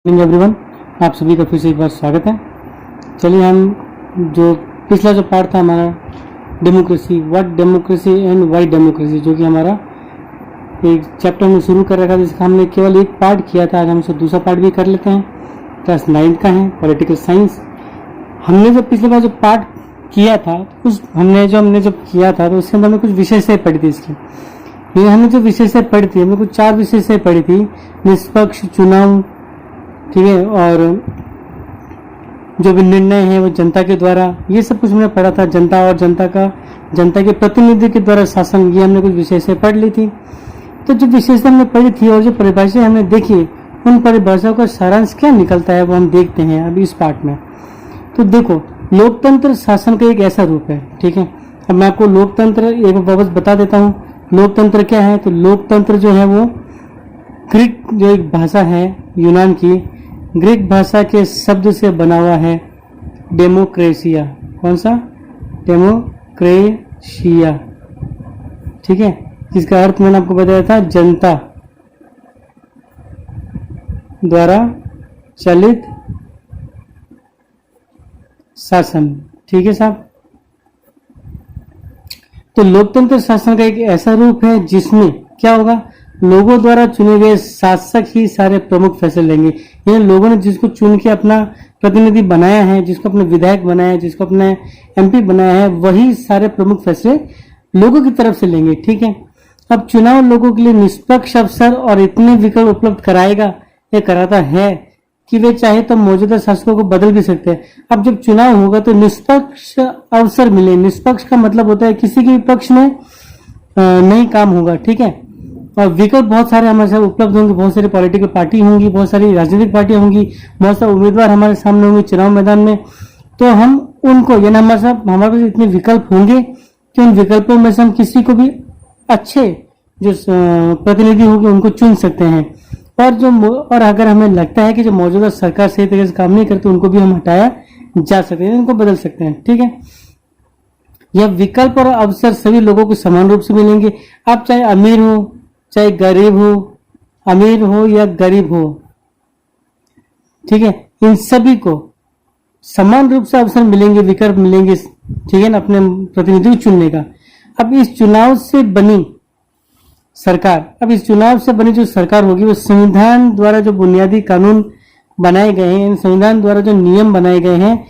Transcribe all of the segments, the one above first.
Everyone, आप सभी का फिर से एक बार स्वागत है। चलिए हम जो पिछला जो पार्ट था हमारा democracy, what democracy and Y democracy, जो कि हमारा एक चैप्टर में शुरू कर रखा था, जिसका हमने केवल एक पार्ट किया था। आज हम उसका दूसरा पार्ट भी कर लेते हैं। क्लास 9 का है, पॉलिटिकल साइंस। हमने जो पिछले बार जो पार्ट किया था, उस हमने जब किया था तो उसके अंदर हमने कुछ विशेषताएं पढ़ी थी। इसकी ये हमने जो विशेषताएं पढ़ी थी, हमने कुछ 4 विशेषताएं पढ़ी थी। निष्पक्ष चुनाव, ठीक है, और जो भी निर्णय है वो जनता के द्वारा, ये सब कुछ हमने पढ़ा था। जनता और जनता के प्रतिनिधि के द्वारा शासन, ये हमने कुछ विशेषताएं पढ़ ली थी। तो जो विशेषता हमने पढ़ी थी और जो परिभाषाएं हमने देखी, उन परिभाषाओं का सारांश क्या निकलता है वो हम देखते हैं अभी इस पार्ट में। तो देखो, लोकतंत्र शासन का एक ऐसा रूप है, ठीक है। अब मैं आपको लोकतंत्र एक वापस बता देता हूँ। लोकतंत्र क्या है? तो लोकतंत्र जो है वो ग्रीक जो एक भाषा है यूनान की, ग्रीक भाषा के शब्द से बना हुआ है डेमोक्रेसिया। कौन सा? डेमोक्रेसिया, ठीक है। जिसका अर्थ मैंने आपको बताया था, जनता द्वारा चलित शासन, ठीक है साहब। तो लोकतंत्र शासन का एक ऐसा रूप है जिसमें क्या होगा, लोगों द्वारा चुने गए शासक ही सारे प्रमुख फैसले लेंगे। यानी लोगों ने जिसको चुन के अपना प्रतिनिधि बनाया है, जिसको अपने विधायक बनाया है, जिसको अपने एमपी बनाया है, वही सारे प्रमुख फैसले लोगों की तरफ से लेंगे, ठीक है। अब चुनाव लोगों के लिए निष्पक्ष अवसर और इतने विकल्प उपलब्ध कराएगा, ये कराता है कि वे चाहे तो मौजूदा शासकों को बदल भी सकते हैं। अब जब चुनाव होगा तो निष्पक्ष अवसर मिले। निष्पक्ष का मतलब होता है किसी के पक्ष में नहीं काम होगा, ठीक है। और विकल्प बहुत सारे हमारे साथ उपलब्ध होंगे। बहुत सारी पॉलिटिकल पार्टी होंगी, बहुत सारी राजनीतिक पार्टियां होंगी, बहुत सारे उम्मीदवार हमारे सामने होंगे चुनाव मैदान में। तो हम उनको, यानी हमारे पास इतने विकल्प होंगे कि उन विकल्पों में से हम किसी को भी अच्छे जो प्रतिनिधि होंगे उनको चुन सकते हैं। और अगर हमें लगता है कि जो मौजूदा सरकार सही तरीके से काम नहीं करती, उनको भी हम हटाया जा सकते हैं, उनको बदल सकते हैं, ठीक है। यह विकल्प और अवसर सभी लोगों को समान रूप से मिलेंगे। आप चाहे अमीर हो, चाहे गरीब हो, अमीर हो या गरीब हो, ठीक है, इन सभी को समान रूप से अवसर मिलेंगे, विकल्प मिलेंगे, ठीक है ना, अपने प्रतिनिधि को चुनने का। अब इस चुनाव से बनी जो सरकार होगी, वो संविधान द्वारा जो बुनियादी कानून बनाए गए हैं, इन संविधान द्वारा जो नियम बनाए गए हैं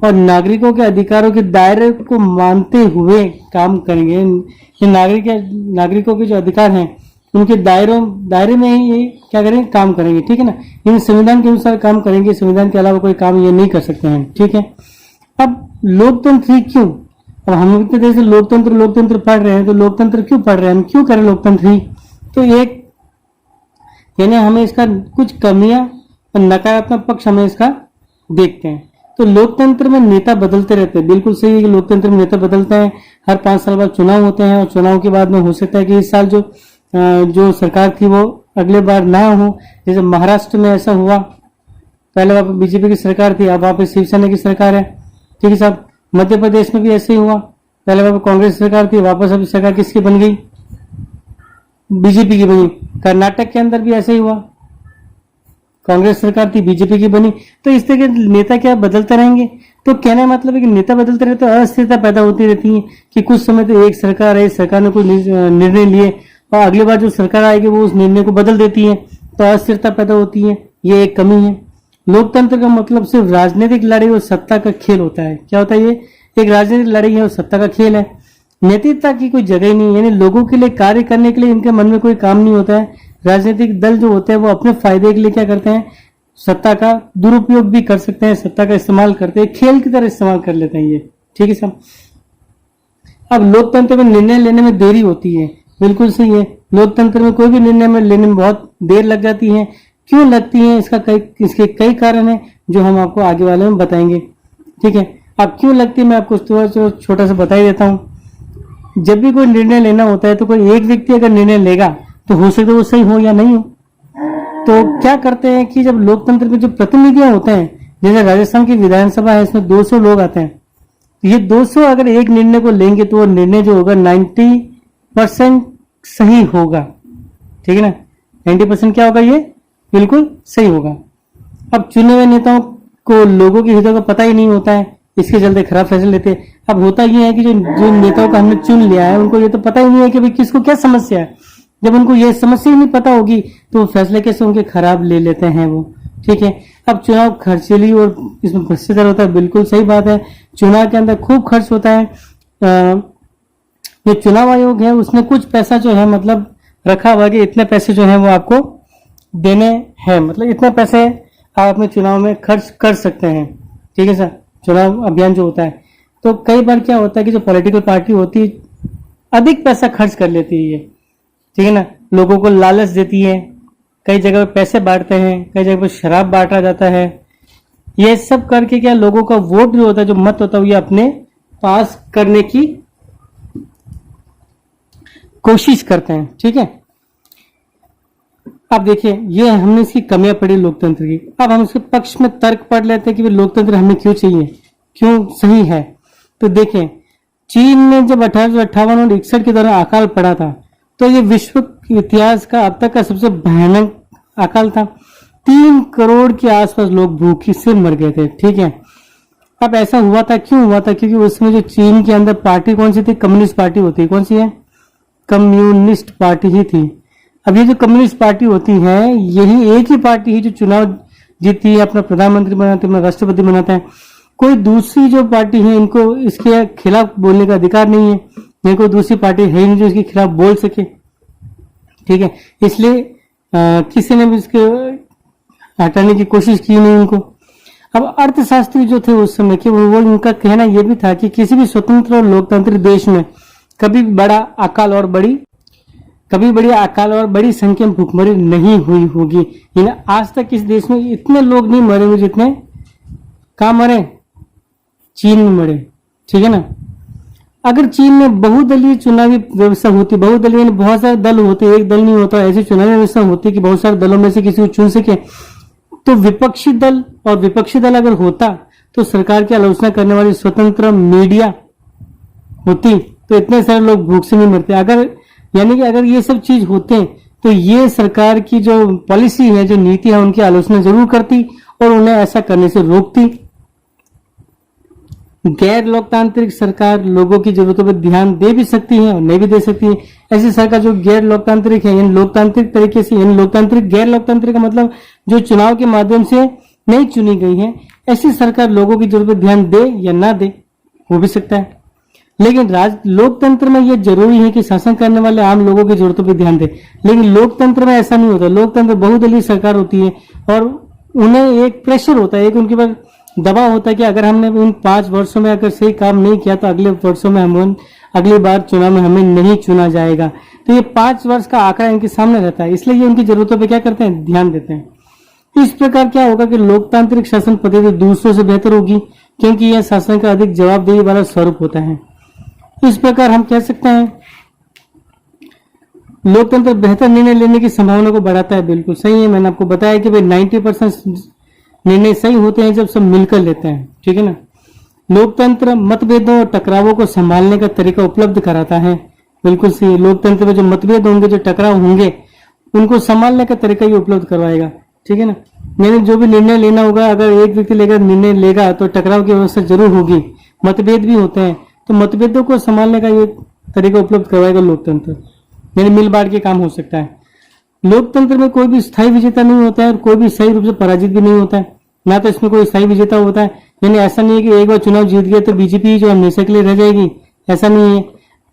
और नागरिकों के अधिकारों के दायरे को मानते हुए काम करेंगे। ये नागरिकों के जो अधिकार हैं, उनके दायरे में ही ये क्या करेंगे, काम करेंगे, ठीक है ना। इन संविधान के अनुसार काम करेंगे, संविधान के अलावा कोई काम ये नहीं कर सकते हैं, ठीक है। अब लोकतंत्र ही क्यों? अब हम इतने देर से लोकतंत्र पढ़ रहे हैं, तो लोकतंत्र क्यों पढ़ रहे हैं हम, क्यों करें लोकतंत्र ही? तो एक यानी हमें इसका कुछ कमियां और नकारात्मक पक्ष हमें इसका देखते हैं। तो लोकतंत्र में नेता बदलते रहते हैं, बिल्कुल सही है कि लोकतंत्र में नेता बदलते हैं। हर 5 साल बाद चुनाव होते हैं और चुनाव के बाद में हो सकता है कि इस साल जो सरकार थी वो अगले बार ना हो। जैसे महाराष्ट्र में ऐसा हुआ, पहले वहां पर बीजेपी की सरकार थी, अब वहां पर शिवसेना की सरकार है, ठीक है साहब। मध्य प्रदेश में भी ऐसे ही हुआ, पहले वहां पर कांग्रेस सरकार थी, वापस अभी सरकार किसकी बन गई, बीजेपी की बनी। कर्नाटक के अंदर भी ऐसे ही हुआ, कांग्रेस सरकार थी, बीजेपी की बनी। तो इस तरह के नेता क्या बदलते रहेंगे? तो कहने का मतलब है कि नेता बदलते रहते तो अस्थिरता पैदा होती रहती है कि कुछ समय तो एक सरकार है, सरकार ने कोई निर्णय लिए और अगली बार जो सरकार आएगी वो उस निर्णय को बदल देती है, तो अस्थिरता पैदा होती है। ये एक कमी है। लोकतंत्र का मतलब सिर्फ राजनीतिक लड़ाई और सत्ता का खेल होता है। क्या होता है? ये एक राजनीतिक लड़ाई है और सत्ता का खेल है। नैतिकता की कोई जगह ही नहीं, यानी लोगों के लिए कार्य करने के लिए इनके मन में कोई काम नहीं होता है। राजनीतिक दल जो होते हैं वो अपने फायदे के लिए क्या करते हैं, सत्ता का दुरुपयोग भी कर सकते हैं, सत्ता का इस्तेमाल करते हैं, खेल की तरह इस्तेमाल कर लेते हैं ये, ठीक है साहब। अब लोकतंत्र में निर्णय लेने में देरी होती है, बिल्कुल सही है। लोकतंत्र में कोई भी निर्णय लेने में बहुत देर लग जाती है। क्यों लगती है? इसके कई कारण हैं जो हम आपको आगे वाले में बताएंगे, ठीक है। अब क्यों लगती है मैं आपको छोटा सा बता ही देता हूँ। जब भी कोई निर्णय लेना होता है तो कोई एक व्यक्ति अगर निर्णय लेगा तो हो सकता है वो सही हो या नहीं हो। तो क्या करते हैं कि जब लोकतंत्र में जो प्रतिनिधियां होते हैं, जैसे राजस्थान की विधानसभा है, इसमें 200 लोग आते हैं। ये 200 अगर एक निर्णय को लेंगे तो वो निर्णय जो होगा 90% सही होगा, ठीक है ना। 90% क्या होगा? ये बिल्कुल सही होगा। अब चुने हुए नेताओं को लोगों के हितों का पता ही नहीं होता है, इसके चलते खराब फैसले लेते हैं। अब होता ये है कि जो जो नेताओं को हमने चुन लिया है उनको ये तो पता ही नहीं है कि भाई किसको क्या समस्या है। जब उनको ये समस्या ही नहीं पता होगी तो वो फैसले कैसे उनके खराब ले लेते हैं वो, ठीक है। अब चुनाव खर्चीली और इसमें भ्रष्टाचार होता है, बिल्कुल सही बात है। चुनाव के अंदर खूब खर्च होता है। जो चुनाव आयोग है उसने कुछ पैसा जो है मतलब रखा हुआ कि इतने पैसे जो है वो आपको देने हैं, मतलब इतने पैसे आप अपने चुनाव में खर्च कर सकते हैं, ठीक है सर। चुनाव अभियान जो होता है तो कई बार क्या होता है कि जो पॉलिटिकल पार्टी होती है अधिक पैसा खर्च कर लेती है, ठीक है ना, लोगों को लालच देती है, कई जगह पे पैसे बांटते हैं, कई जगह पे शराब बांटा जाता है। ये सब करके क्या लोगों का वोट जो होता है, जो मत होता है, ये अपने पास करने की कोशिश करते हैं, ठीक है। अब देखिए ये हमने इसकी कमियां पढ़ी लोकतंत्र की। अब हम उसके पक्ष में तर्क पढ़ लेते हैं कि लोकतंत्र हमें क्यों चाहिए, क्यों सही है। तो देखें, चीन में जब 1858 और 61 के दौरान अकाल पड़ा था तो ये विश्व इतिहास का अब तक का सबसे भयानक अकाल था। 3 करोड़ के आसपास लोग भूखे से मर गए थे, ठीक है। अब ऐसा हुआ था, क्यों हुआ था? क्योंकि उसमें जो चीन के अंदर पार्टी कौन सी थी? कम्युनिस्ट पार्टी होती है। कौन सी है? कम्युनिस्ट पार्टी ही थी। अब ये जो कम्युनिस्ट पार्टी होती है यही एक ही पार्टी है जो चुनाव जीतती है, अपना प्रधानमंत्री बनाते हैं, अपना राष्ट्रपति बनाता है। कोई दूसरी जो पार्टी है इनको इसके खिलाफ बोलने का अधिकार नहीं है, नहीं कोई दूसरी पार्टी है नहीं जो इसके खिलाफ बोल सके, ठीक है। इसलिए किसी ने भी इसके हटाने की कोशिश की नहीं उनको। अब अर्थशास्त्री जो थे उस समय के वो उनका कहना यह भी था कि किसी भी स्वतंत्र और लोकतांत्रिक देश में कभी बड़ी अकाल और बड़ी संख्या में भूखमरी नहीं हुई होगी। यानी आज तक इस देश में इतने लोग नहीं मरे होंगे जितने कहाँ मरे, चीन में मरे, ठीक है ना। अगर चीन में बहुदलीय चुनावी व्यवस्था होती, बहुदलीय बहुत सारे दल होते, एक दल नहीं होता, ऐसी चुनावी व्यवस्था होती कि बहुत सारे दलों में से किसी को चुन सके, तो विपक्षी दल अगर होता तो सरकार की आलोचना करने वाली स्वतंत्र मीडिया होती तो इतने सारे लोग भूख से नहीं मरते। अगर ये सब चीज होते तो ये सरकार की जो पॉलिसी है, जो नीति है, उनकी आलोचना जरूर करती और उन्हें ऐसा करने से रोकती। गैर लोकतांत्रिक सरकार लोगों की जरूरतों पर ध्यान दे भी सकती है और नहीं भी दे सकती है। ऐसी सरकार जो गैर लोकतांत्रिक है, इन लोकतांत्रिक तरीके से, इन लोकतांत्रिक गैर लोकतांत्रिक का मतलब जो चुनाव के माध्यम से नहीं चुनी गई है, ऐसी सरकार लोगों की जरूरत पर ध्यान दे या ना दे, हो भी सकता है। लेकिन लोकतंत्र में यह जरूरी है कि शासन करने वाले आम लोगों की जरूरतों पर ध्यान दे। लेकिन लोकतंत्र में ऐसा नहीं होता। लोकतंत्र बहुदलीय सरकार होती है और उन्हें एक प्रेशर होता है, एक उनके पास दबाव होता है कि अगर हमने इन 5 वर्षों में अगर सही काम नहीं किया तो अगले वर्षों में हम अगली बार चुनाव में हमें नहीं चुना जाएगा। तो ये 5 वर्ष का आंकड़ा इनके सामने रहता है, इसलिए ये उनकी जरूरतों पर क्या करते हैं? ध्यान देते हैं। इस प्रकार क्या होगा कि लोकतांत्रिक शासन पद्धति दूसरों से बेहतर होगी क्योंकि यह शासन का अधिक जवाबदेही वाला स्वरूप होता है। इस प्रकार हम कह सकते हैं लोकतंत्र बेहतर निर्णय लेने की संभावना को बढ़ाता है। बिल्कुल सही है। मैंने आपको बताया कि भाई 90% निर्णय सही होते हैं जब सब मिलकर लेते हैं, ठीक है ना। लोकतंत्र मतभेदों और टकरावों को संभालने का तरीका उपलब्ध कराता है। बिल्कुल सही। लोकतंत्र में जो मतभेद होंगे, जो टकराव होंगे, उनको संभालने का तरीका ही उपलब्ध करवाएगा, ठीक है ना। मैंने जो भी निर्णय लेना होगा, अगर एक व्यक्ति लेकर निर्णय लेगा तो टकराव की व्यवस्था जरूर होगी। मतभेद भी होते हैं तो मतभेदों को संभालने का ये तरीका उपलब्ध करवाएगा लोकतंत्र। यानी मिल बांट के काम हो सकता है। लोकतंत्र में कोई भी स्थायी विजेता नहीं होता है और कोई भी सही रूप से पराजित भी नहीं होता है। ना तो इसमें कोई स्थायी विजेता होता है, यानी ऐसा नहीं है कि एक बार चुनाव जीत गया तो बीजेपी जो हमेशा के लिए रह जाएगी, ऐसा नहीं है।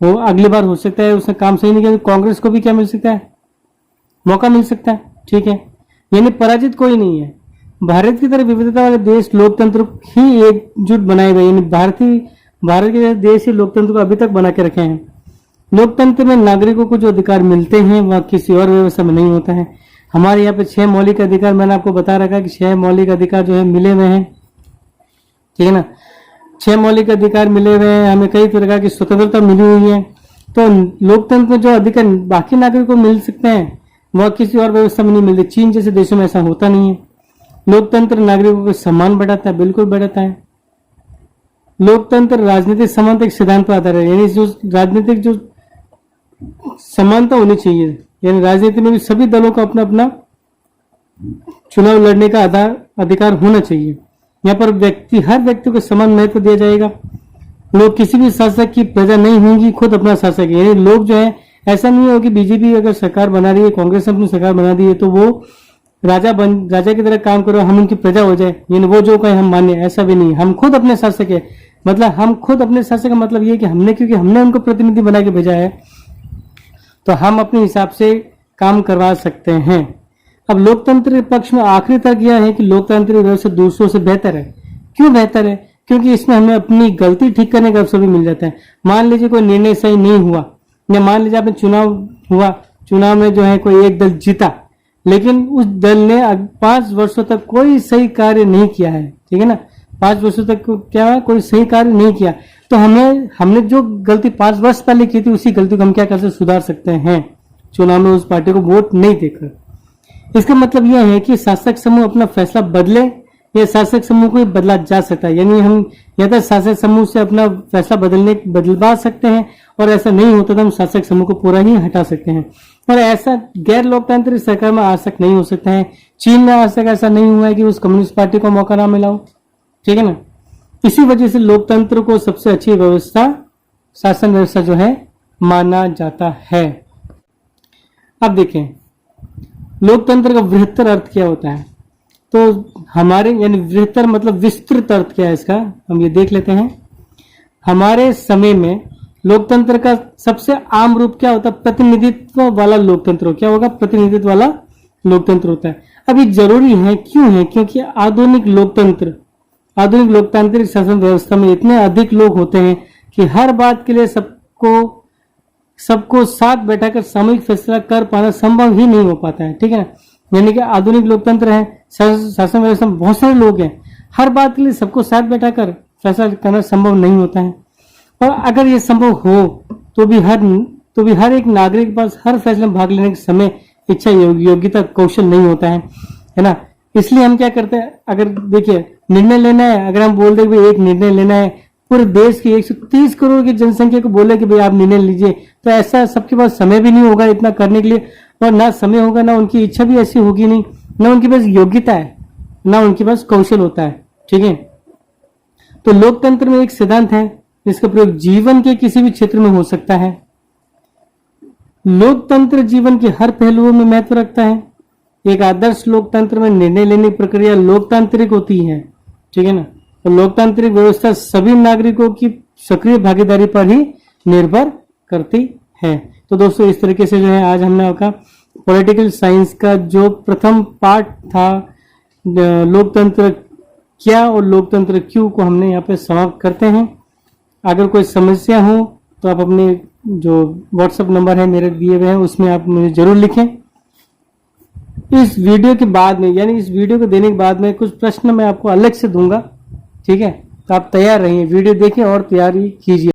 वो अगली बार हो सकता है उसने काम सही नहीं किया तो कांग्रेस को भी क्या मिल सकता है? मौका मिल सकता है, ठीक है। यानी पराजित कोई नहीं है। भारत की तरह विविधता वाले देश लोकतंत्र ही एकजुट बनाए गए, यानी भारत के देश ही लोकतंत्र को अभी तक बना के रखे हैं। लोकतंत्र में नागरिकों को जो अधिकार मिलते हैं वह किसी और व्यवस्था में नहीं होता है। हमारे यहाँ पे 6 मौलिक अधिकार मैंने आपको बता रखा है कि 6 मौलिक अधिकार जो है मिले हुए हैं, ठीक है ना। 6 मौलिक अधिकार मिले हुए हैं, हमें कई प्रकार की स्वतंत्रता मिली हुई है। तो लोकतंत्र में जो अधिकार बाकी नागरिकों को मिल सकते हैं वह किसी और व्यवस्था में नहीं मिलते। चीन जैसे देशों में ऐसा होता नहीं है। लोकतंत्र नागरिकों को सम्मान बढ़ाता है, बिल्कुल बढ़ाता है। लोकतंत्र राजनीतिक समानता एक सिद्धांत पर आधारित है, यानी जो राजनीतिक जो समानता होनी चाहिए, यानी राजनीति में भी सभी दलों को अपना अपना चुनाव लड़ने का अधिकार होना चाहिए। यहाँ पर हर व्यक्ति को समान महत्व दिया जाएगा। लोग किसी भी शासक की प्रजा नहीं होंगी, खुद अपना शासक है। यानी लोग जो है, ऐसा नहीं हो कि बीजेपी अगर सरकार बना रही है, कांग्रेस अपनी सरकार बना दी है तो वो राजा की तरह काम करो, हम उनकी प्रजा हो जाए, यानी वो जो कहे हम माने, ऐसा भी नहीं। हम खुद अपने शासक है। मतलब हम खुद अपने शासक का मतलब ये कि क्योंकि हमने उनको प्रतिनिधि बना के भेजा है तो हम अपने हिसाब से काम करवा सकते हैं। अब लोकतंत्र पक्ष में आखिरी तर्क यह है कि लोकतांत्रिक व्यवस्था दूसरों से बेहतर है। क्यों बेहतर है? क्योंकि इसमें हमें अपनी गलती ठीक करने का अवसर भी मिल जाता है। मान लीजिए कोई निर्णय सही नहीं हुआ, या मान लीजिए आपने चुनाव हुआ, चुनाव में जो है कोई एक दल जीता, लेकिन उस दल ने 5 वर्षों तक कोई सही कार्य नहीं किया है, ठीक है ना, 5 वर्षों तक क्या है, कोई सही कार्य नहीं किया, तो हमने जो गलती 5 वर्ष पहले की थी उसी गलती को हम क्या कर सकते, सुधार सकते हैं चुनाव में उस पार्टी को वोट नहीं देकर। इसका मतलब यह है कि शासक समूह अपना फैसला बदले या शासक समूह को ही बदला जा सकता है। यानी हम या तो शासक समूह से अपना फैसला बदलवा सकते हैं, और ऐसा नहीं होता तो हम शासक समूह को पूरा ही हटा सकते हैं। और ऐसा गैर लोकतांत्रिक सरकार में आज तक नहीं हो सकता है। चीन में आज तक ऐसा नहीं हुआ है कि उस कम्युनिस्ट पार्टी को मौका ना मिला हो, ठीक है ना। इसी वजह से लोकतंत्र को सबसे अच्छी व्यवस्था, शासन व्यवस्था जो है माना जाता है। अब देखें लोकतंत्र का बृहत्तर अर्थ क्या होता है। तो हमारे यानी बृहत्तर मतलब विस्तृत अर्थ क्या है इसका, हम ये देख लेते हैं। हमारे समय में लोकतंत्र का सबसे आम रूप क्या होता है, प्रतिनिधित्व वाला लोकतंत्र। क्या होगा, प्रतिनिधित्व वाला लोकतंत्र होता है। अब ये जरूरी है, क्यों है, क्योंकि आधुनिक लोकतांत्रिक शासन व्यवस्था में इतने अधिक लोग होते हैं कि हर बात के लिए सबको साथ बैठाकर सामूहिक फैसला कर पाना संभव ही नहीं हो पाता है, ठीक है ना। यानी कि आधुनिक लोकतंत्र है, शासन व्यवस्था में बहुत सारे लोग हैं, हर बात के लिए सबको साथ बैठाकर फैसला करना संभव नहीं होता है। और अगर ये संभव हो तो भी हर एक नागरिक के पास हर फैसले में भाग लेने के समय इच्छा, योग्यता, कौशल नहीं होता है ना। इसलिए हम क्या करते हैं, अगर देखिए निर्णय लेना है, अगर हम बोल दें भाई एक निर्णय लेना है, पूरे देश की 130 करोड़ की जनसंख्या को बोले कि भाई आप निर्णय लीजिए, तो ऐसा सबके पास समय भी नहीं होगा इतना करने के लिए, और ना समय होगा, ना उनकी इच्छा भी ऐसी होगी नहीं, ना उनके पास योग्यता है, ना उनके पास कौशल होता है, ठीक है। तो लोकतंत्र में एक सिद्धांत है जिसका प्रयोग जीवन के किसी भी क्षेत्र में हो सकता है। लोकतंत्र जीवन के हर पहलुओं में महत्व रखता है। एक आदर्श लोकतंत्र में निर्णय लेने की प्रक्रिया लोकतांत्रिक होती है, ठीक है ना। तो लोकतांत्रिक व्यवस्था सभी नागरिकों की सक्रिय भागीदारी पर ही निर्भर करती है। तो दोस्तों इस तरीके से जो है आज हमने आपका पॉलिटिकल साइंस का जो प्रथम पार्ट था, लोकतंत्र क्या और लोकतंत्र क्यों, को हमने यहाँ पे समाप्त करते हैं। अगर कोई समस्या हो तो आप अपने जो व्हाट्सएप नंबर है मेरे दिए हुए हैं उसमें आप मुझे जरूर लिखें। इस वीडियो के बाद में, यानी इस वीडियो को देने के बाद में कुछ प्रश्न मैं आपको अलग से दूंगा, ठीक है। तो आप तैयार रहिए, वीडियो देखें और तैयारी कीजिए।